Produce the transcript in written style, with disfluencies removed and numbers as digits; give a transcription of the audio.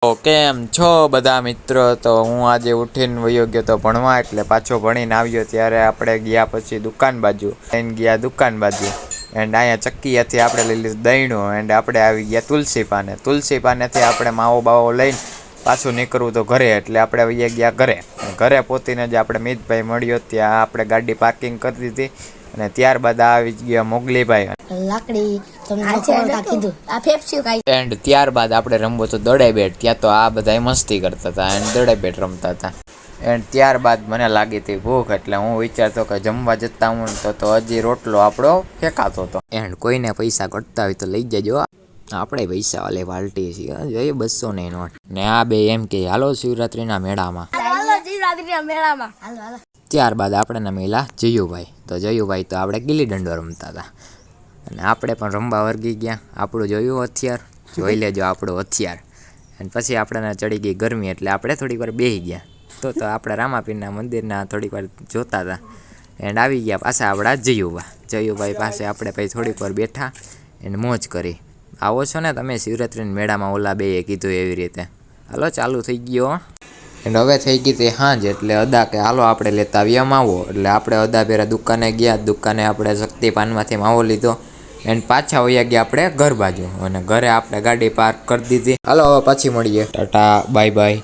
તો કેમ છો બધા મિત્રો? તો હું આજે ઉઠીને વયો ગયો તો ભણવા, એટલે પાછો ભણીને આવ્યો ત્યારે આપણે ગયા પછી દુકાન બાજુ ગયા દુકાન બાજુ એન્ડ અહીંયા ચક્કીયાથી આપણે લઈ લીધું દહીંનું એન્ડ આપણે આવી ગયા તુલસી પાનેથી આપણે માવો બાવો લઈને પાછું નીકળવું તો ઘરે, એટલે આપણે વહી ગયા ઘરે પહોંચીને જ આપણે મિતભાઈ મળ્યો, ત્યાં આપણે ગાડી પાર્કિંગ કરી દીધી અને ત્યારબાદ આવી ગયા મોગલીભાઈ લાકડી કીધું આ ફેફસ્યું કાઈ એન્ડ ત્યારબાદ આપણે રમવો તો દડે બેટ. ત્યાં તો આ બધા મસ્તી કરતા હતા એન્ડ દડે બેટ રમતા હતા. એન્ડ ત્યારબાદ મને લાગી હતી ભૂખ, એટલે હું વિચારતો કે જમવા જતા હું તો હજી રોટલો આપણો ફેંકાતો હતો. એન્ડ કોઈને પૈસા ઘટતા હોય તો લઈ જજો, આપણે પૈસા વાલે પાર્ટી છીએ જોઈએ 200 ની નોટ. ને આ બે એમ કે હાલો શિવરાત્રીના મેળામાં. ત્યારબાદ આપણે મેલા જયુભાઈ તો આપણે ગીલી દંડો રમતા હતા અને આપણે પણ રમવા વર્ગી ગયા. આપણું જોયું હથિયાર, જોઈ લેજો આપણું હથિયાર. અને પછી આપણને ચડી ગઈ ગરમી, એટલે આપણે થોડીક વાર બેસી ગયા. તો આપણે રામાપીરના મંદિરના થોડીક વાર જોતા હતા એન્ડ આવી ગયા પાછા આપણા જયુભાઈ પાસે. આપણે પછી થોડીક વાર બેઠા એને મોજ કરી. આવો છો ને તમે શિવરાત્રીના મેળામાં? ઓલા બેએ કીધું એવી રીતે. હાલો ચાલુ થઈ ગયો એન્ડ હવે થઈ ગઈ તે સાંજ, એટલે અદા કે હાલો આપણે લેતા આવીએ માવો. એટલે આપણે અદા પહેલા દુકાને ગયા, દુકાને આપણે શક્તિપાનમાંથી માવો લીધો એન્ડ પાછા વયા ગયા આપણે ઘર બાજુ. અને ઘરે આપણે ગાડી પાર્ક કરી દીધી. હાલો હવે પાછી મળીએ, ટાટા બાય બાય.